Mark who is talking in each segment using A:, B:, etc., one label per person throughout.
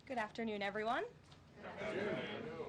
A: Good afternoon, everyone.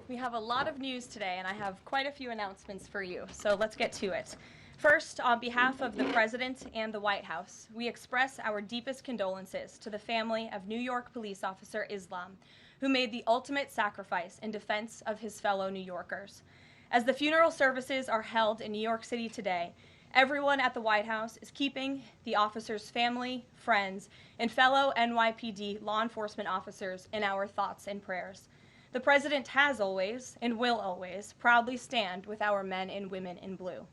A: We have a lot of news today, and I have quite a few announcements for you, so let's get to it. First, on behalf of the President and the White House, we express our deepest condolences to the family of New York police officer Islam, who made the ultimate sacrifice in defense of his fellow New Yorkers. As the funeral services are held in New York City today, everyone at the White House is keeping the officer's family, friends, and fellow NYPD law enforcement officers in our thoughts and prayers. The President has always, and will always, proudly stand with our men and women in blue.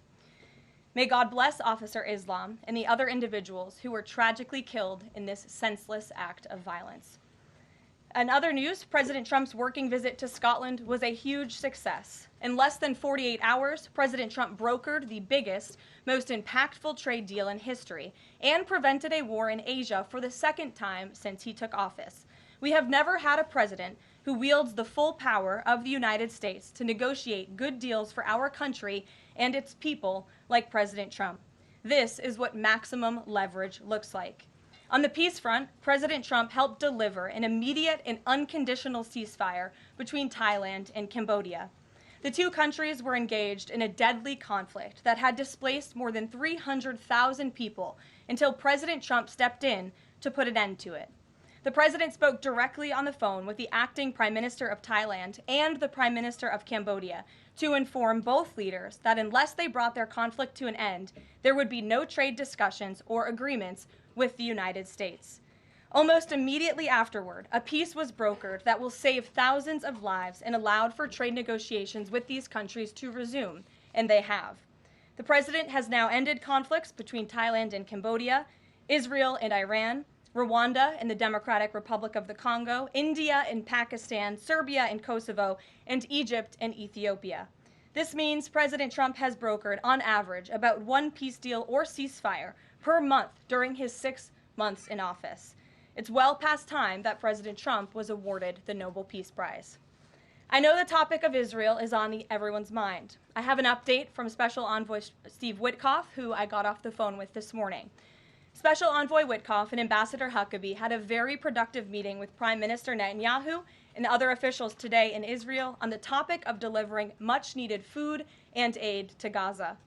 A: May God bless Officer Islam and the other individuals who were tragically killed in this senseless act of violence. In other news, President Trump's working visit to Scotland was a huge success. In less than 48 hours, President Trump brokered the biggest, most impactful trade deal in history and prevented a war in Asia for the second time since he took office. We have never had a president who wields the full power of the United States to negotiate good deals for our country and its people like President Trump. This is what maximum leverage looks like. On the peace front, President Trump helped deliver an immediate and unconditional ceasefire between Thailand and Cambodia. The two countries were engaged in a deadly conflict that had displaced more than 300,000 people until President Trump stepped in to put an end to it. The president spoke directly on the phone with the acting Prime Minister of Thailand and the Prime Minister of Cambodia to inform both leaders that unless they brought their conflict to an end, there would be no trade discussions or agreements with the United States. Almost immediately afterward, a peace was brokered that will save thousands of lives and allowed for trade negotiations with these countries to resume, and they have. The president has now ended conflicts between Thailand and Cambodia, Israel and Iran, Rwanda and the Democratic Republic of the Congo, India and Pakistan, Serbia and Kosovo, and Egypt and Ethiopia. This means President Trump has brokered, on average, about one peace deal or ceasefire per month during his 6 months in office. It's well past time that President Trump was awarded the Nobel Peace Prize. I know the topic of Israel is on everyone's mind. I have an update from Special Envoy Steve Witkoff, who I got off the phone with this morning. Special Envoy Witkoff and Ambassador Huckabee had a very productive meeting with Prime Minister Netanyahu and other officials today in Israel on the topic of delivering much-needed food and aid to Gaza.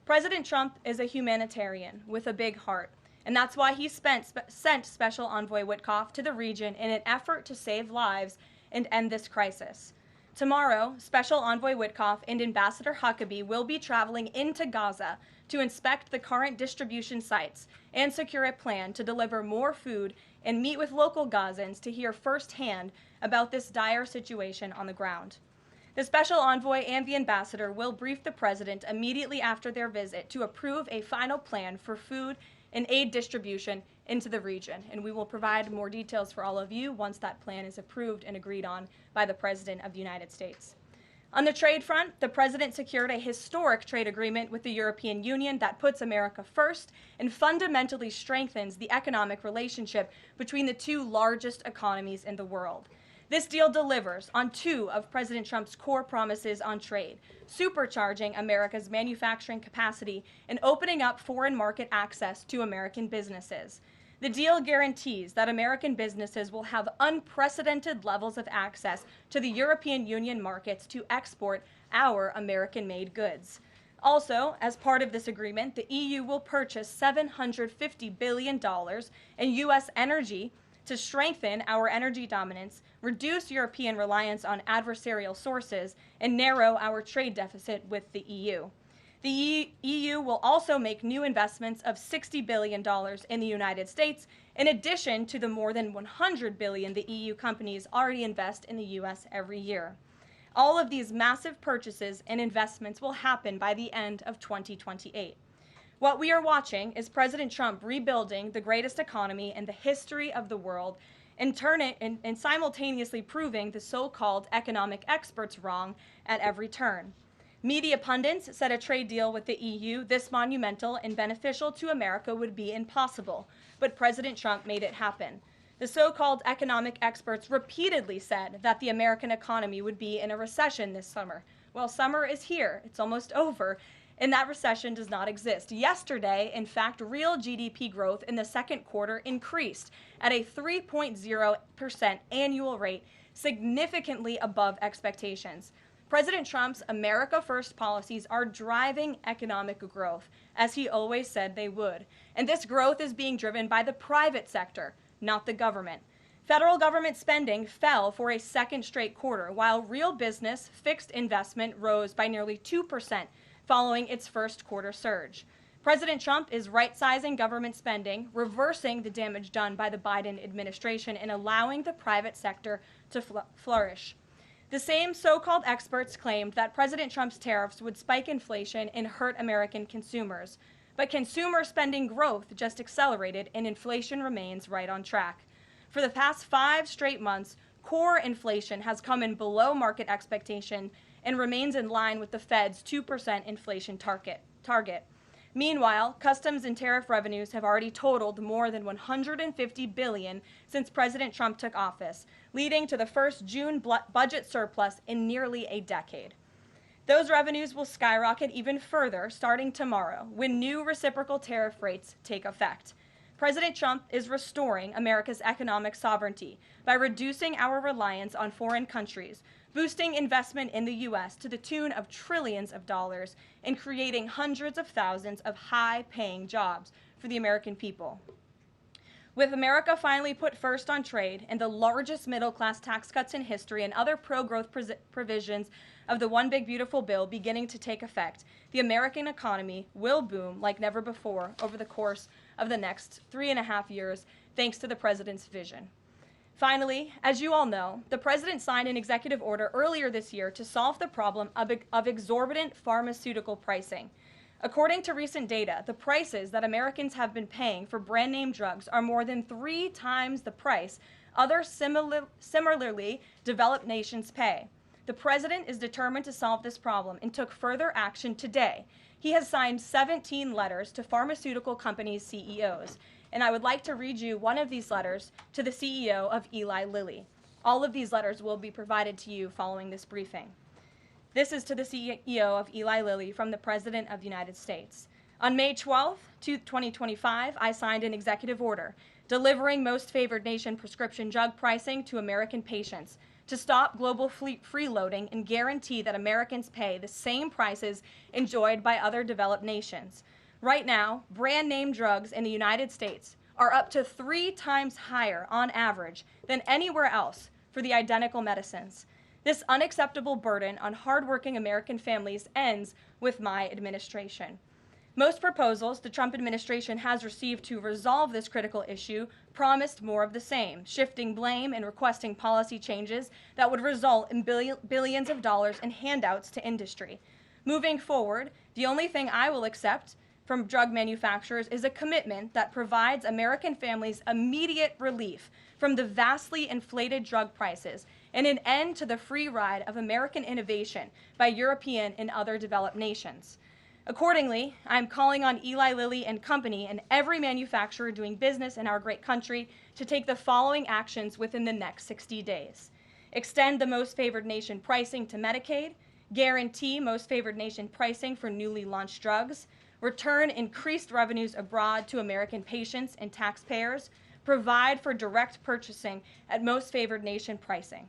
A: President Trump is a humanitarian with a big heart, and that's why he sent Special Envoy Witkoff to the region in an effort to save lives and end this crisis. Tomorrow, Special Envoy Witkoff and Ambassador Huckabee will be traveling into Gaza to inspect the current distribution sites and secure a plan to deliver more food and meet with local Gazans to hear firsthand about this dire situation on the ground. The Special Envoy and the Ambassador will brief the President immediately after their visit to approve a final plan for food and aid distribution into the region, and we will provide more details for all of you once that plan is approved and agreed on by the President of the United States. On the trade front, the President secured a historic trade agreement with the European Union that puts America first and fundamentally strengthens the economic relationship between the two largest economies in the world. This deal delivers on two of President Trump's core promises on trade, supercharging America's manufacturing capacity and opening up foreign market access to American businesses. The deal guarantees that American businesses will have unprecedented levels of access to the European Union markets to export our American-made goods. Also, as part of this agreement, the EU will purchase $750 billion in U.S. energy to strengthen our energy dominance, reduce European reliance on adversarial sources, and narrow our trade deficit with the EU. The EU will also make new investments of $60 billion in the United States, in addition to the more than $100 billion the EU companies already invest in the U.S. every year. All of these massive purchases and investments will happen by the end of 2028. What we are watching is President Trump rebuilding the greatest economy in the history of the world and simultaneously proving the so-called economic experts wrong at every turn. Media pundits said a trade deal with the EU this monumental and beneficial to America would be impossible, but President Trump made it happen. The so-called economic experts repeatedly said that the American economy would be in a recession this summer. Well, summer is here, it's almost over, And that recession does not exist. Yesterday, in fact, real GDP growth in the second quarter increased at a 3.0% annual rate, significantly above expectations. President Trump's America First policies are driving economic growth, as he always said they would. And this growth is being driven by the private sector, not the government. Federal government spending fell for a second straight quarter, while real business fixed investment rose by nearly 2% following its first quarter surge. President Trump is right-sizing government spending, reversing the damage done by the Biden administration, and allowing the private sector to flourish. The same so-called experts claimed that President Trump's tariffs would spike inflation and hurt American consumers. But consumer spending growth just accelerated, and inflation remains right on track. For the past 5 straight months, core inflation has come in below market expectation and remains in line with the Fed's 2% inflation target. Meanwhile, customs and tariff revenues have already totaled more than $150 billion since President Trump took office, leading to the first June budget surplus in nearly a decade. Those revenues will skyrocket even further starting tomorrow when new reciprocal tariff rates take effect. President Trump is restoring America's economic sovereignty by reducing our reliance on foreign countries, boosting investment in the U.S. to the tune of trillions of dollars, and creating hundreds of thousands of high-paying jobs for the American people. With America finally put first on trade and the largest middle-class tax cuts in history and other pro-growth provisions of the One Big Beautiful Bill beginning to take effect, the American economy will boom like never before over the course of the next 3.5 years, thanks to the president's vision. Finally, as you all know, the president signed an executive order earlier this year to solve the problem of exorbitant pharmaceutical pricing. According to recent data, the prices that Americans have been paying for brand name drugs are more than 3 times the price other similarly developed nations pay. The president is determined to solve this problem and took further action today. He has signed 17 letters to pharmaceutical companies' CEOs. And I would like to read you one of these letters to the CEO of Eli Lilly. All of these letters will be provided to you following this briefing. This is to the CEO of Eli Lilly from the President of the United States. On May 12, 2025, I signed an executive order delivering most favored nation prescription drug pricing to American patients to stop global freeloading and guarantee that Americans pay the same prices enjoyed by other developed nations. Right now, brand name drugs in the United States are up to 3 times higher on average than anywhere else for the identical medicines. This unacceptable burden on hardworking American families ends with my administration. Most proposals the Trump administration has received to resolve this critical issue promised more of the same, shifting blame and requesting policy changes that would result in billions of dollars in handouts to industry. Moving forward, the only thing I will accept from drug manufacturers is a commitment that provides American families immediate relief from the vastly inflated drug prices and an end to the free ride of American innovation by European and other developed nations. Accordingly, I'm calling on Eli Lilly and Company and every manufacturer doing business in our great country to take the following actions within the next 60 days. Extend the most favored nation pricing to Medicaid, guarantee most favored nation pricing for newly launched drugs, return increased revenues abroad to American patients and taxpayers, provide for direct purchasing at most favored nation pricing.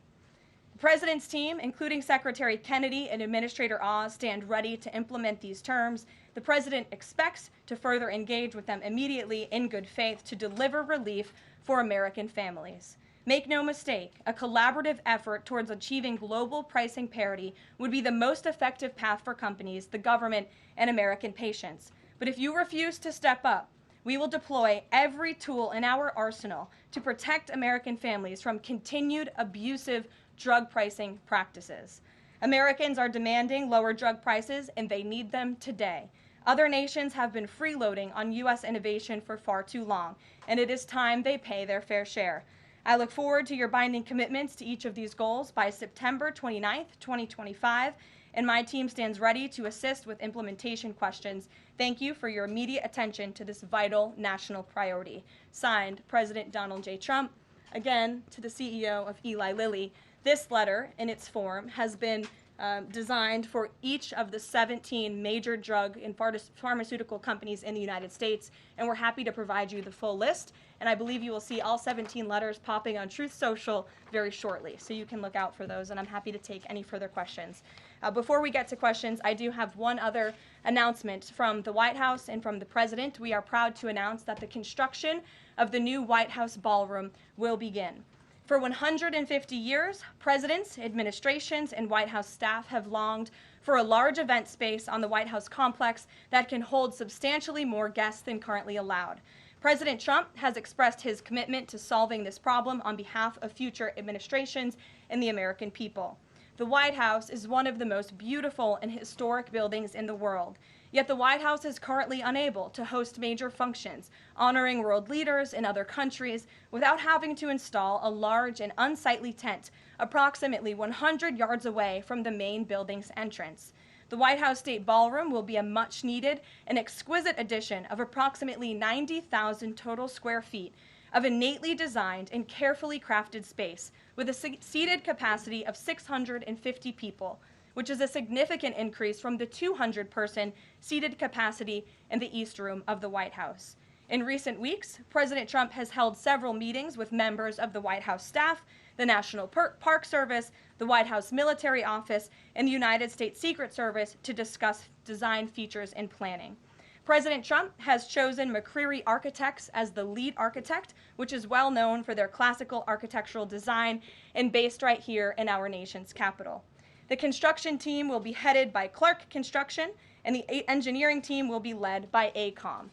A: The President's team, including Secretary Kennedy and Administrator Oz, stand ready to implement these terms. The President expects to further engage with them immediately in good faith to deliver relief for American families. Make no mistake, a collaborative effort towards achieving global pricing parity would be the most effective path for companies, the government, and American patients. But if you refuse to step up, we will deploy every tool in our arsenal to protect American families from continued abusive drug pricing practices. Americans are demanding lower drug prices, and they need them today. Other nations have been freeloading on U.S. innovation for far too long, and it is time they pay their fair share. I look forward to your binding commitments to each of these goals by September 29th, 2025, and my team stands ready to assist with implementation questions. Thank you for your immediate attention to this vital national priority. Signed, President Donald J. Trump. Again, to the CEO of Eli Lilly. This letter, in its form, has been designed for each of the 17 major drug and pharmaceutical companies in the United States, and we're happy to provide you the full list. And I believe you will see all 17 letters popping on Truth Social very shortly, so you can look out for those, and I'm happy to take any further questions. Before we get to questions, I do have one other announcement from the White House and from the President. We are proud to announce that the construction of the new White House ballroom will begin. For 150 years, presidents, administrations, and White House staff have longed for a large event space on the White House complex that can hold substantially more guests than currently allowed. President Trump has expressed his commitment to solving this problem on behalf of future administrations and the American people. The White House is one of the most beautiful and historic buildings in the world. Yet the White House is currently unable to host major functions, honoring world leaders in other countries without having to install a large and unsightly tent approximately 100 yards away from the main building's entrance. The White House State Ballroom will be a much-needed and exquisite addition of approximately 90,000 total square feet of innately designed and carefully crafted space with a seated capacity of 650 people, which is a significant increase from the 200-person seated capacity in the East Room of the White House. In recent weeks, President Trump has held several meetings with members of the White House staff, the National Park Service, the White House Military Office, and the United States Secret Service to discuss design features and planning. President Trump has chosen McCreary Architects as the lead architect, which is well known for their classical architectural design and based right here in our nation's capital. The construction team will be headed by Clark Construction, and the engineering team will be led by AECOM.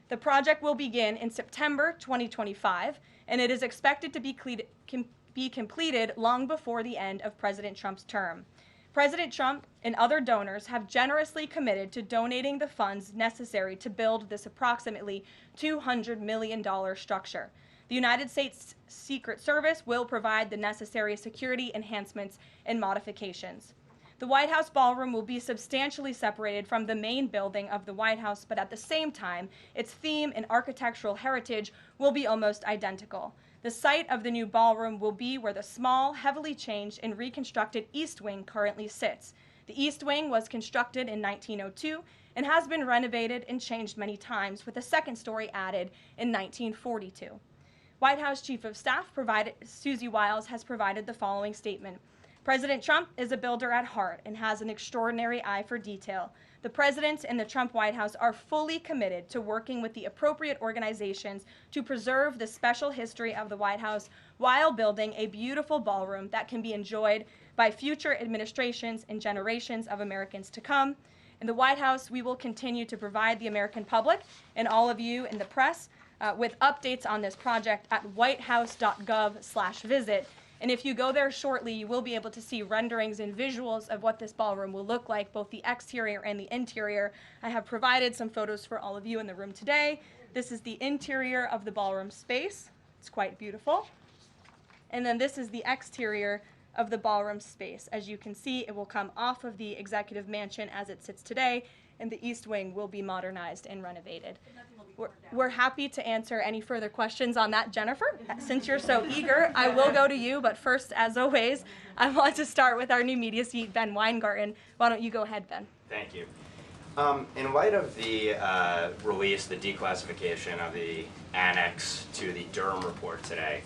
A: The project will begin in September 2025, and it is expected to be completed long before the end of President Trump's term. President Trump and other donors have generously committed to donating the funds necessary to build this approximately $200 million structure. The United States Secret Service will provide the necessary security enhancements and modifications. The White House ballroom will be substantially separated from the main building of the White House, but at the same time, its theme and architectural heritage will be almost identical. The site of the new ballroom will be where the small, heavily changed and reconstructed East Wing currently sits. The East Wing was constructed in 1902 and has been renovated and changed many times, with a second story added in 1942. White House Chief of Staff Susie Wiles has provided the following statement. President Trump is a builder at heart and has an extraordinary eye for detail. The President and the Trump White House are fully committed to working with the appropriate organizations to preserve the special history of the White House while building a beautiful ballroom that can be enjoyed by future administrations and generations of Americans to come. In the White House, we will continue to provide the American public and all of you in the press with updates on this project at whitehouse.gov/visit. And if you go there shortly, you will be able to see renderings and visuals of what this ballroom will look like, both the exterior and the interior. I have provided some photos for all of you in the room today. This is the interior of the ballroom space. It's quite beautiful. And then this is the exterior of the ballroom space. As you can see, it will come off of the executive mansion as it sits today, and the East Wing will be modernized and renovated. We're happy to answer any further questions on that, Jennifer. Since you're so eager, I will go to you, but first, as always, I want to start with our new media seat, Ben Weingarten. Why don't you go ahead, Ben?
B: Thank you. In light of the release, the declassification of the annex to the Durham report today,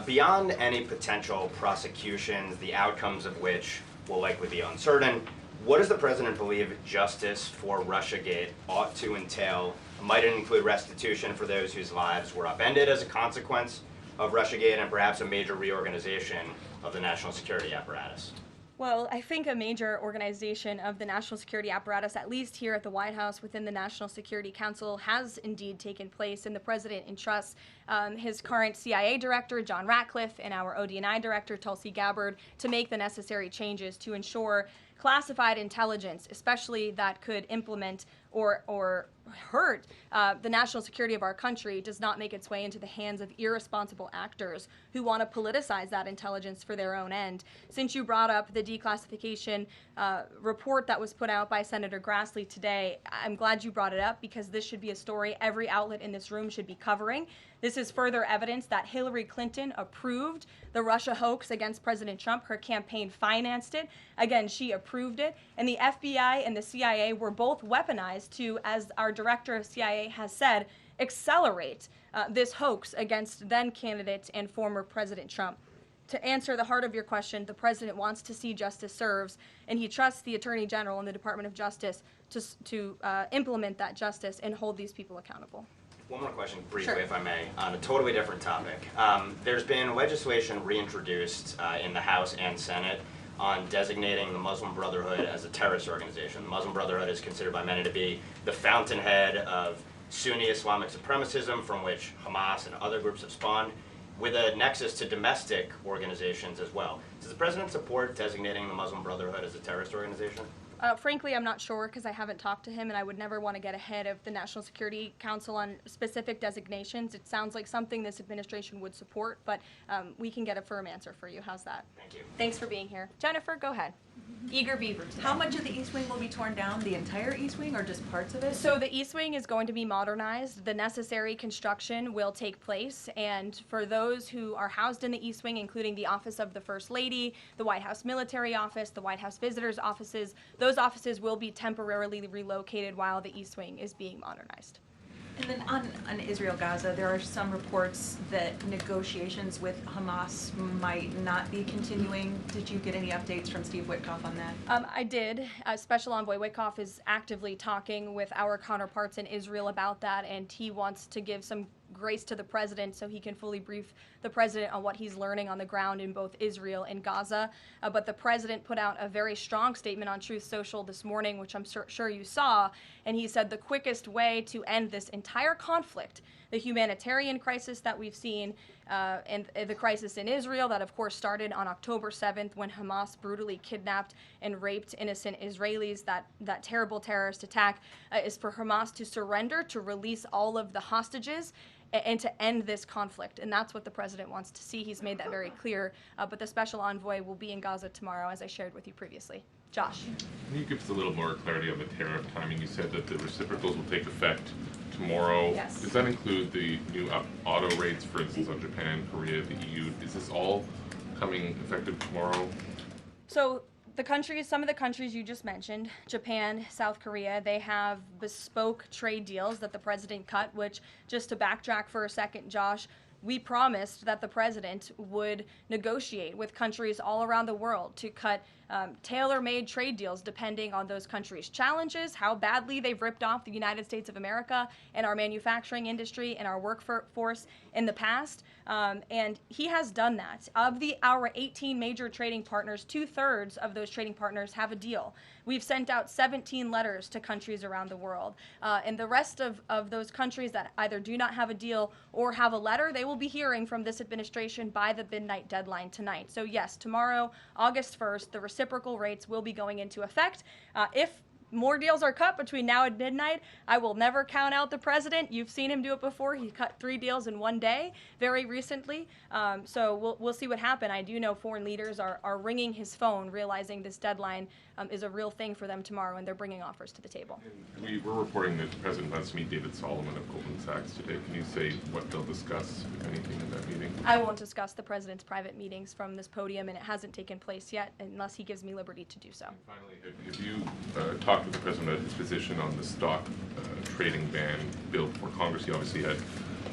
B: beyond any potential prosecutions, the outcomes of which will likely be uncertain, what does the President believe justice for Russiagate ought to entail? Might it include restitution for those whose lives were upended as a consequence of Russiagate, and perhaps a major reorganization of the national security apparatus?
A: Well, I think a major organization of the national security apparatus, at least here at the White House within the National Security Council, has indeed taken place, and the President entrusts his current CIA director, John Ratcliffe, and our ODNI director, Tulsi Gabbard, to make the necessary changes to ensure classified intelligence, especially that could implement or hurt the national security of our country does not make its way into the hands of irresponsible actors who want to politicize that intelligence for their own end. Since you brought up the declassification report that was put out by Senator Grassley today, I'm glad you brought it up because this should be a story every outlet in this room should be covering. This is further evidence that Hillary Clinton approved the Russia hoax against President Trump. Her campaign financed it. Again, she approved it. And the FBI and the CIA were both weaponized to, as our director of CIA has said, accelerate this hoax against then candidate and former President Trump. To answer the heart of your question, the president wants to see justice served, and he trusts the Attorney General and the Department of Justice to implement that justice and hold these people accountable.
B: One more question, briefly,
A: Sure.
B: if I may, on a totally different topic. There's been legislation reintroduced in the House and Senate on designating the Muslim Brotherhood as a terrorist organization. The Muslim Brotherhood is considered by many to be the fountainhead of Sunni Islamic supremacism from which Hamas and other groups have spawned, with a nexus to domestic organizations as well. Does the president support designating the Muslim Brotherhood as a terrorist organization?
A: Frankly, I'm not sure because I haven't talked to him, and I would never want to get ahead of the National Security Council on specific designations. It sounds like something this administration would support, but we can get a firm answer for you. How's that?
B: Thank you.
A: Thanks for being here. Jennifer, go ahead. Eager beaver today.
C: How much of the East Wing will be torn down? The entire East Wing or just parts of it?
A: So the East Wing is going to be modernized. The necessary construction will take place. And for those who are housed in the East Wing, including the Office of the First Lady, the White House Military Office, the White House Visitors Offices, those offices will be temporarily relocated while the East Wing is being modernized.
C: And then on Israel-Gaza, there are some reports that negotiations with Hamas might not be continuing. Did you get any updates from Steve Witkoff on that?
A: I did. Special Envoy Witkoff is actively talking with our counterparts in Israel about that, and he wants to give some grace to the president so he can fully brief the president on what he's learning on the ground in both Israel and Gaza. But the president put out a very strong statement on Truth Social this morning, which I'm sure you saw, and he said the quickest way to end this entire conflict, the humanitarian crisis that we've seen, and the crisis in Israel that of course started on October 7th when Hamas brutally kidnapped and raped innocent Israelis, that terrible terrorist attack, is for Hamas to surrender, to release all of the hostages, and to end this conflict. And that's what the president wants to see. He's made that very clear. But the special envoy will be in Gaza tomorrow, as I shared with you previously. Josh.
D: Can you give us a little more clarity on the tariff timing? You said that the reciprocals will take effect tomorrow.
A: Yes.
D: Does that include the new auto rates, for instance, on Japan, Korea, the EU? Is this all coming effective tomorrow?
A: So some of the countries you just mentioned, Japan, South Korea, they have bespoke trade deals that the president cut, which, just to backtrack for a second, Josh, we promised that the president would negotiate with countries all around the world to cut tailor-made trade deals depending on those countries' challenges, how badly they've ripped off the United States of America and our manufacturing industry and our workforce in the past. And he has done that. Of our 18 major trading partners, 2/3 of those trading partners have a deal. We've sent out 17 letters to countries around the world. And the rest of those countries that either do not have a deal or have a letter, they will be hearing from this administration by the midnight deadline tonight. So yes, tomorrow, August 1st, the reciprocal rates will be going into effect. If more deals are cut between now and midnight, I will never count out the president. You've seen him do it before. He cut 3 deals in one day very recently. So we'll see what happens. I do know foreign leaders are ringing his phone, realizing this deadline is a real thing for them tomorrow, and they're bringing offers to the table.
D: And we were reporting that the president wants to meet David Solomon of Goldman Sachs today. Can you say what they'll discuss, if anything, in that meeting?
A: I won't discuss the president's private meetings from this podium, and it hasn't taken place yet unless he gives me liberty to do so.
D: And finally, have you talked with the president about his position on the stock trading ban bill before Congress? He obviously had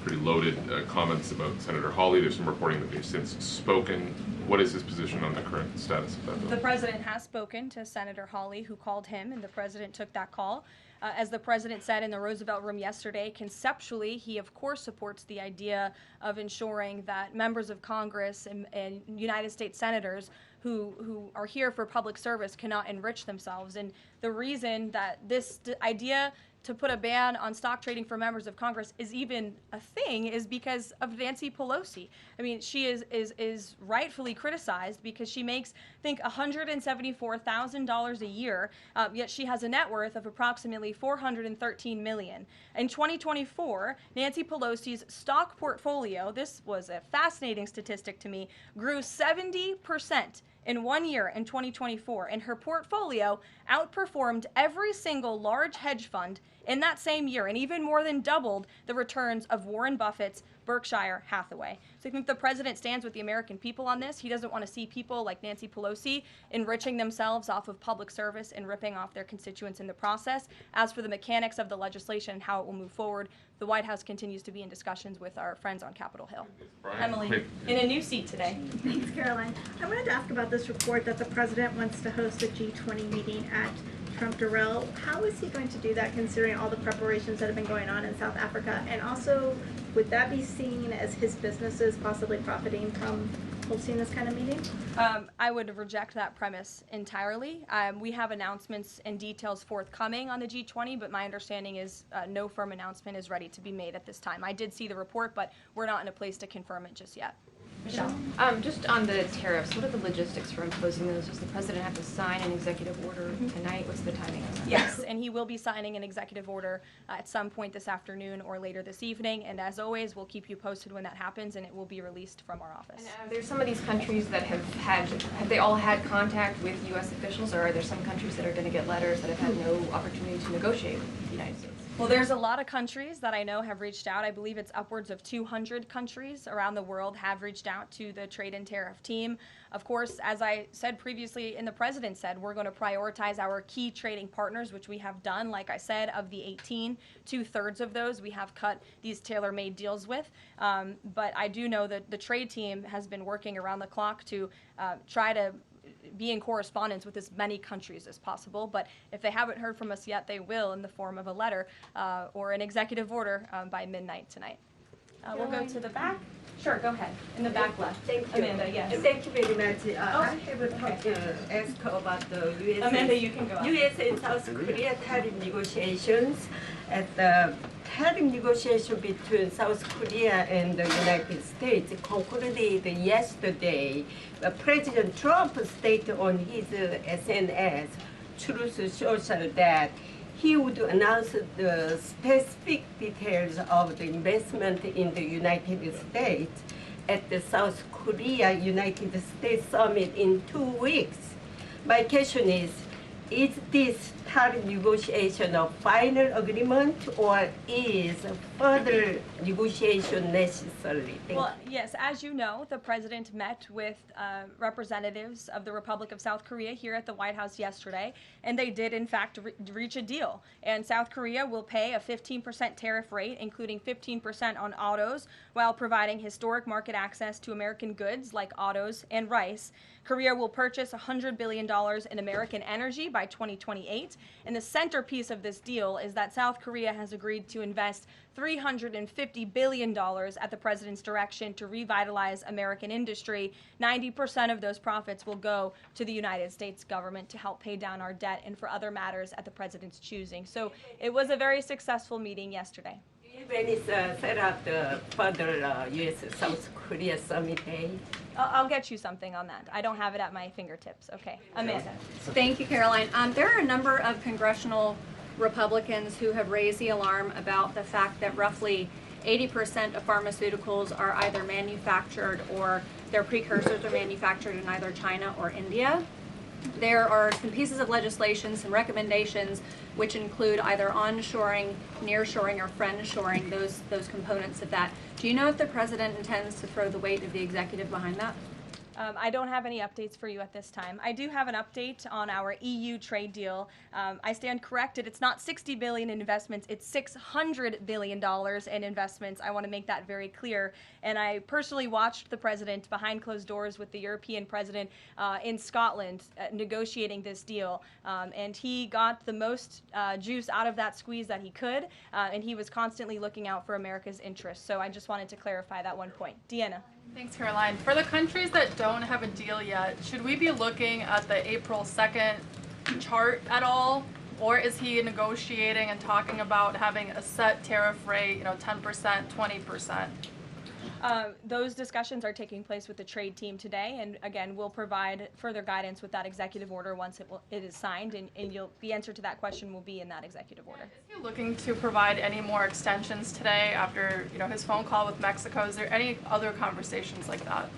D: pretty loaded comments about Senator Hawley. There's some reporting that they've since spoken. What is his position on the current status of that bill?
A: The president has spoken to Senator Hawley, who called him, and the president took that call. As the president said in the Roosevelt Room yesterday, conceptually, he of course supports the idea of ensuring that members of Congress and United States senators who are here for public service cannot enrich themselves. And the reason that this idea to put a ban on stock trading for members of Congress is even a thing is because of Nancy Pelosi. I mean, she is rightfully criticized because she makes, I think, $174,000 a year, yet she has a net worth of approximately $413 million. In 2024, Nancy Pelosi's stock portfolio, this was a fascinating statistic to me, grew 70% in 1 year in 2024, and her portfolio outperformed every single large hedge fund in that same year and even more than doubled the returns of Warren Buffett's Berkshire Hathaway. So I think the president stands with the American people on this. He doesn't want to see people like Nancy Pelosi enriching themselves off of public service and ripping off their constituents in the process. As for the mechanics of the legislation and how it will move forward, the White House continues to be in discussions with our friends on Capitol Hill. Emily, in a new seat today.
E: Thanks, Karoline. I wanted to ask about this report that the president wants to host a G20 meeting at Trump Darrell. How is he going to do that considering all the preparations that have been going on in South Africa? And also, would that be seen as his businesses possibly profiting from hosting this kind of meeting?
A: I would reject that premise entirely. We have announcements and details forthcoming on the G20, but my understanding is no firm announcement is ready to be made at this time. I did see the report, but we're not in a place to confirm it just yet.
C: Michelle?
F: Just on the tariffs, what are the logistics for imposing those? Does the president have to sign an executive order tonight? What's the timing on that?
A: Yes, and he will be signing an executive order at some point this afternoon or later this evening. And as always, we'll keep you posted when that happens, and it will be released from our office.
F: And there's some of these countries that have they all had contact with U.S. officials, or are there some countries that are going to get letters that have had no opportunity to negotiate with the United States?
A: Well, there's a lot of countries that I know have reached out. I believe it's upwards of 200 countries around the world have reached out to the trade and tariff team. Of course, as I said previously and the president said, we're going to prioritize our key trading partners, which we have done. Like I said, of the 18, 2/3 of those we have cut these tailor-made deals with. But I do know that the trade team has been working around the clock to try to be in correspondence with as many countries as possible. But if they haven't heard from us yet, they will in the form of a letter or an executive order by midnight tonight. We'll go to the back. Sure, go ahead. In the back left.
G: Thank you.
A: Amanda, yes.
G: Thank you very much. I have a ask about the U.S.
A: Amanda, you can go on.
G: U.S. and South Korea tariff negotiations. At the tariff negotiation between South Korea and the United States concluded yesterday. President Trump stated on his SNS, Truth Social, that he would announce the specific details of the investment in the United States at the South Korea United States Summit in 2 weeks. My question is this tariff negotiation a final agreement, or is further negotiation necessary?
A: Well, yes, as you know, the president met with representatives of the Republic of South Korea here at the White House yesterday, and they did, in fact, reach a deal. And South Korea will pay a 15% tariff rate, including 15% on autos, while providing historic market access to American goods like autos and rice. Korea will purchase $100 billion in American energy by 2028. And the centerpiece of this deal is that South Korea has agreed to invest $350 billion at the president's direction to revitalize American industry. 90% of those profits will go to the United States government to help pay down our debt and for other matters at the president's choosing. So it was a very successful meeting yesterday.
G: When is set up the further U.S.-South Korea summit day?
A: I'll get you something on that. I don't have it at my fingertips. Okay, Amanda.
H: Thank you, Caroline. There are a number of congressional Republicans who have raised the alarm about the fact that roughly 80% of pharmaceuticals are either manufactured or their precursors are manufactured in either China or India. There are some pieces of legislation, some recommendations, which include either onshoring, nearshoring, or friendshoring, those components of that. Do you know if the president intends to throw the weight of the executive behind that?
A: I don't have any updates for you at this time. I do have an update on our EU trade deal. I stand corrected. It's not $60 billion in investments. It's $600 billion in investments. I want to make that very clear. And I personally watched the president behind closed doors with the European president in Scotland negotiating this deal. And he got the most juice out of that squeeze that he could. And he was constantly looking out for America's interests. So I just wanted to clarify that one point. Deanna.
I: Thanks, Caroline. For the countries that don't have a deal yet, should we be looking at the April 2nd chart at all Or is he negotiating and talking about having a set tariff rate, 10%, 20%?
A: Those discussions are taking place with the trade team today, and again, we'll provide further guidance with that executive order once it is signed, and the answer to that question will be in that executive order.
I: Is he looking to provide any more extensions today after his phone call with Mexico? Is there any other conversations like that?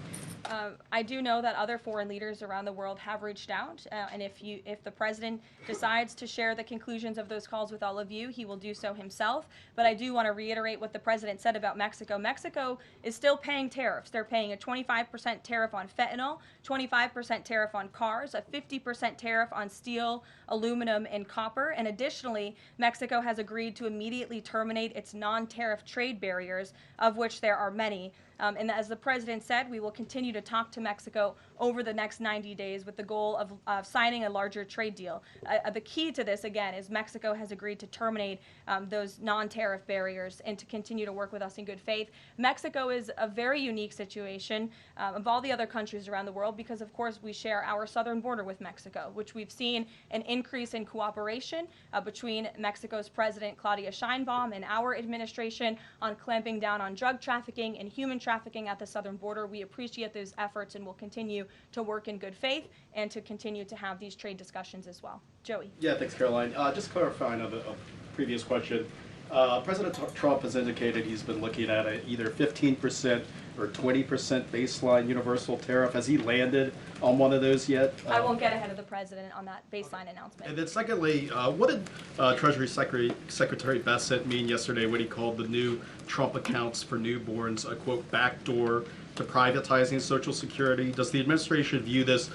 A: I do know that other foreign leaders around the world have reached out, and if the president decides to share the conclusions of those calls with all of you, he will do so himself. But I do want to reiterate what the president said about Mexico. Mexico is still paying tariffs. They're paying a 25% tariff on fentanyl, 25% tariff on cars, a 50% tariff on steel, aluminum, and copper. And additionally, Mexico has agreed to immediately terminate its non-tariff trade barriers, of which there are many. And as the president said, we will continue to talk to Mexico over the next 90 days with the goal of signing a larger trade deal. The key to this, again, is Mexico has agreed to terminate those non-tariff barriers and to continue to work with us in good faith. Mexico is a very unique situation of all the other countries around the world because, of course, we share our southern border with Mexico, which we've seen an increase in cooperation between Mexico's President Claudia Sheinbaum and our administration on clamping down on drug trafficking and human trafficking at the southern border. We appreciate those efforts and will continue to work in good faith and to continue to have these trade discussions as well. Joey.
J: Yeah, thanks, Caroline. Just clarifying a previous question. President Trump has indicated he's been looking at either 15% or 20% baseline universal tariff. Has he landed on one of those yet?
A: I won't get ahead of the president on that baseline announcement.
J: And then secondly, what did Treasury Secretary Bessent mean yesterday when he called the new Trump accounts for newborns a, quote, backdoor to privatizing Social Security? Does the administration view this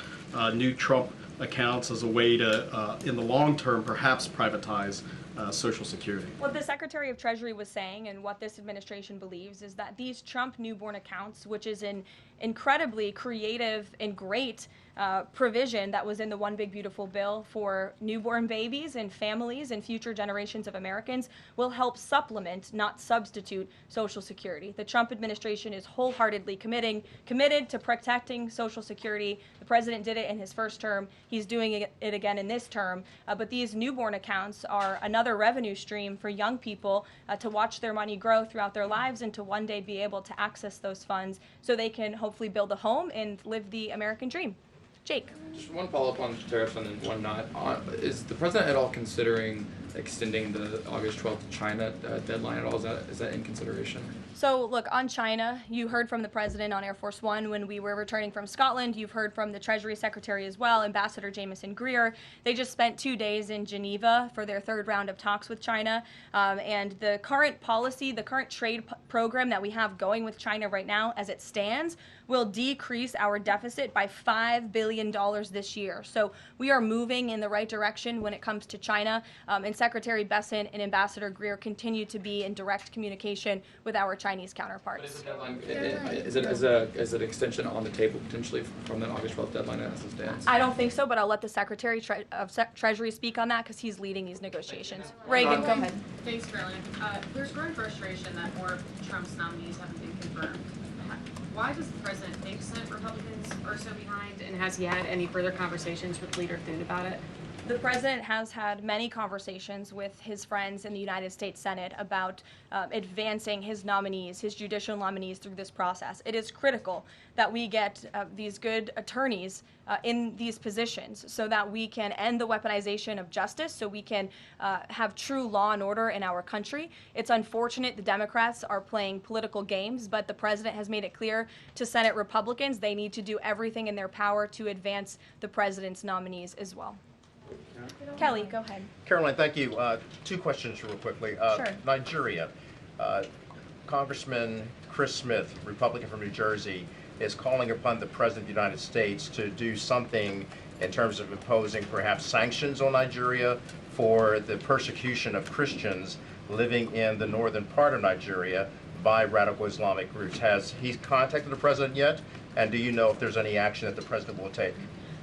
J: new Trump accounts as a way to, in the long term, perhaps privatize Social Security?
A: What the Secretary of Treasury was saying and what this administration believes is that these Trump newborn accounts, which is an incredibly creative and great provision that was in the One Big Beautiful Bill for newborn babies and families and future generations of Americans, will help supplement, not substitute, Social Security. The Trump administration is wholeheartedly committed to protecting Social Security. The president did it in his first term. He's doing it again in this term. But these newborn accounts are another revenue stream for young people to watch their money grow throughout their lives and to one day be able to access those funds so they can hopefully build a home and live the American dream. Jake.
K: Just one follow-up on tariffs and then one not. Is the president at all considering extending the August 12th China deadline at all? Is that in consideration?
A: So look, on China, you heard from the president on Air Force One when we were returning from Scotland. You've heard from the Treasury Secretary as well, Ambassador Jameson Greer. They just spent 2 days in Geneva for their third round of talks with China. And the current policy, the current trade program that we have going with China right now as it stands will decrease our deficit by $5 billion this year. So we are moving in the right direction when it comes to China. And Secretary Bessent and Ambassador Greer continue to be in direct communication with our Chinese counterparts.
K: But is the deadline, is it extension on the table potentially from that August 12th deadline as it stands?
A: I don't think so, but I'll let the Secretary of Treasury speak on that because he's leading these negotiations. Reagan, go ahead.
L: Thanks, Caroline. There's growing frustration that more of Trump's nominees haven't been confirmed. Why does the president think Senate Republicans are so behind, and has he had any further conversations with Leader Thune about it?
A: The president has had many conversations with his friends in the United States Senate about advancing his nominees, his judicial nominees through this process. It is critical that we get these good attorneys in these positions so that we can end the weaponization of justice, so we can have true law and order in our country. It's unfortunate the Democrats are playing political games, but the president has made it clear to Senate Republicans they need to do everything in their power to advance the president's nominees as well. Kelly, go ahead.
M: Caroline, thank you. 2 questions real quickly.
A: Sure.
M: Nigeria. Congressman Chris Smith, Republican from New Jersey, is calling upon the President of the United States to do something in terms of imposing perhaps sanctions on Nigeria for the persecution of Christians living in the northern part of Nigeria by radical Islamic groups. Has he contacted the President yet? And do you know if there's any action that the President will take?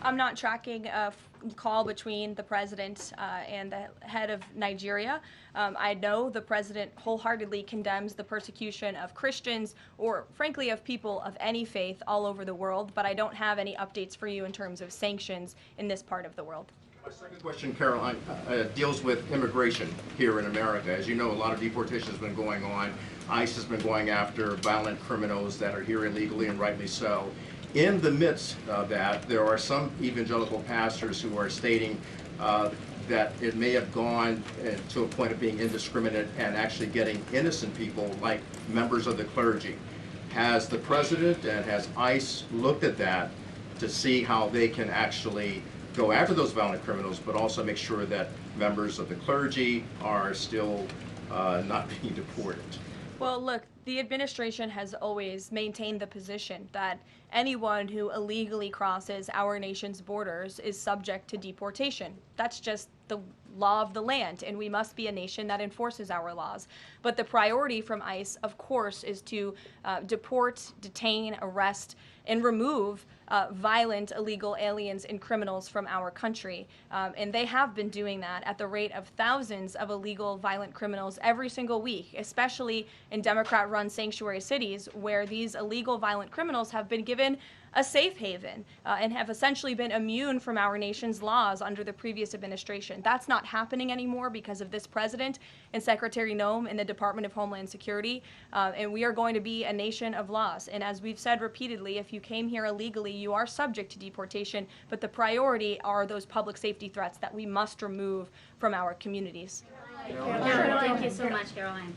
A: I'm not tracking a call between the president and the head of Nigeria. I know the president wholeheartedly condemns the persecution of Christians or, frankly, of people of any faith all over the world, but I don't have any updates for you in terms of sanctions in this part of the world.
M: My second question, Karoline, deals with immigration here in America. As you know, a lot of deportation has been going on. ICE has been going after violent criminals that are here illegally, and rightly so. In the midst of that, there are some evangelical pastors who are stating that it may have gone to a point of being indiscriminate and actually getting innocent people, like members of the clergy. Has the president and has ICE looked at that to see how they can actually go after those violent criminals, but also make sure that members of the clergy are still not being deported?
A: Well, look, the administration has always maintained the position that anyone who illegally crosses our nation's borders is subject to deportation. That's just the law of the land, and we must be a nation that enforces our laws. But the priority from ICE, of course, is to deport, detain, arrest, and remove violent illegal aliens and criminals from our country. And they have been doing that at the rate of thousands of illegal violent criminals every single week, especially in Democrat-run sanctuary cities where these illegal violent criminals have been given a safe haven and have essentially been immune from our nation's laws under the previous administration. That's not happening anymore because of this president and Secretary Noem in the Department of Homeland Security. And we are going to be a nation of laws. And as we've said repeatedly, if you came here illegally, you are subject to deportation. But the priority are those public safety threats that we must remove from our communities.
N: Thank you so much, Karoline.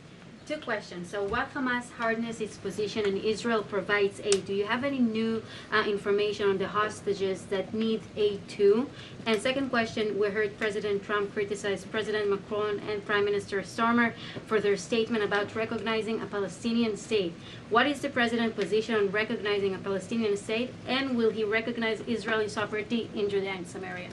N: Two questions. So what Hamas hardens its position and Israel provides aid? Do you have any new information on the hostages that need aid too? And second question, we heard President Trump criticize President Macron and Prime Minister Starmer for their statement about recognizing a Palestinian state. What is the president's position on recognizing a Palestinian state, and will he recognize Israeli sovereignty in Judea and Samaria?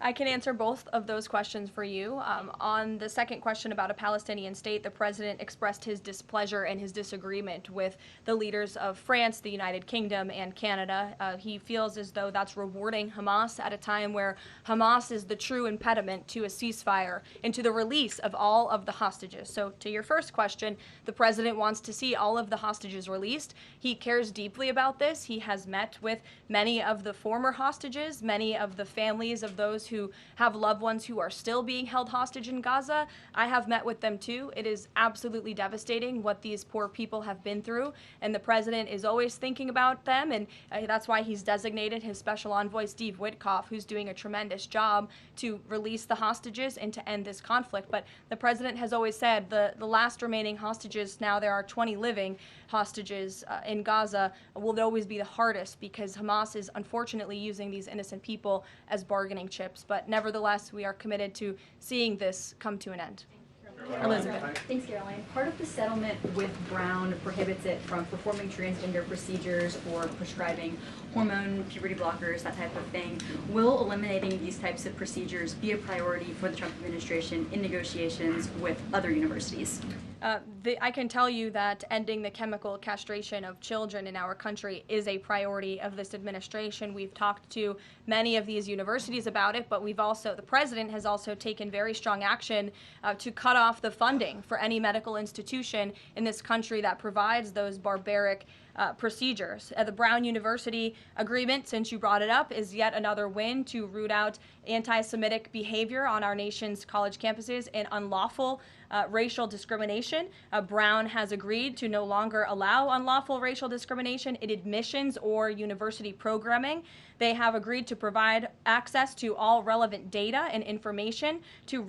A: I can answer both of those questions for you. On the second question about a Palestinian state, the president expressed his displeasure and his disagreement with the leaders of France, the United Kingdom, and Canada. He feels as though that's rewarding Hamas at a time where Hamas is the true impediment to a ceasefire and to the release of all of the hostages. So to your first question, the president wants to see all of the hostages released. He cares deeply about this. He has met with many of the former hostages, many of the families of those who have loved ones who are still being held hostage in Gaza. I have met with them too. It is absolutely devastating what these poor people have been through, and the president is always thinking about them, and that's why he's designated his special envoy, Steve Witkoff, who's doing a tremendous job to release the hostages and to end this conflict. But the president has always said the last remaining hostages, now there are 20 living hostages in Gaza, will always be the hardest because Hamas is unfortunately using these innocent people as bargaining chips. But nevertheless, we are committed to seeing this come to an end. Elizabeth.
O: Thanks, Caroline. Part of the settlement with Brown prohibits it from performing transgender procedures or prescribing hormone, puberty blockers, that type of thing. Will eliminating these types of procedures be a priority for the Trump administration in negotiations with other universities?
A: I can tell you that ending the chemical castration of children in our country is a priority of this administration. We've talked to many of these universities about it, but the president has also taken very strong action to cut off the funding for any medical institution in this country that provides those barbaric procedures. The Brown University agreement, since you brought it up, is yet another win to root out anti-Semitic behavior on our nation's college campuses and unlawful racial discrimination. Brown has agreed to no longer allow unlawful racial discrimination in admissions or university programming. They have agreed to provide access to all relevant data and information to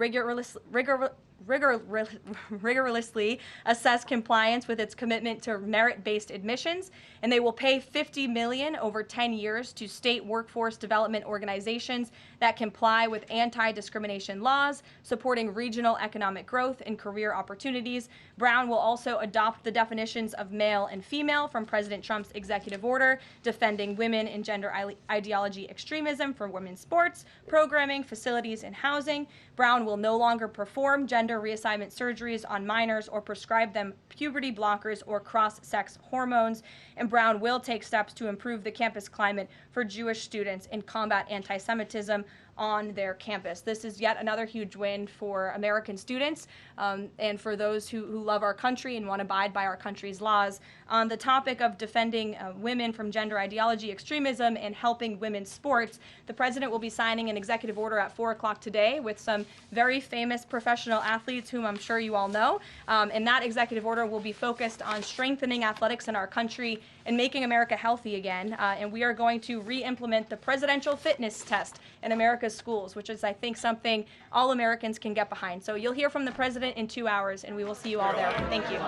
A: rigorously assess compliance with its commitment to merit-based admissions, and they will pay $50 million over 10 years to state workforce development organizations that comply with anti-discrimination laws, supporting regional economic growth and career opportunities. Brown will also adopt the definitions of male and female from President Trump's executive order, defending women and gender ideology extremism for women's sports, programming, facilities, and housing. Brown will no longer perform gender reassignment surgeries on minors or prescribe them puberty blockers or cross-sex hormones. And Brown will take steps to improve the campus climate for Jewish students and combat anti-Semitism. on their campus. This is yet another huge win for American students and for those who love our country and want to abide by our country's laws. On the topic of defending women from gender ideology extremism and helping women's sports, the president will be signing an executive order at 4 o'clock today with some very famous professional athletes whom I'm sure you all know. And that executive order will be focused on strengthening athletics in our country and making America healthy again. And we are going to re-implement the presidential fitness test in America's schools, which is, I think, something all Americans can get behind. So you'll hear from the president in 2 hours, and we will see you all there. Thank you.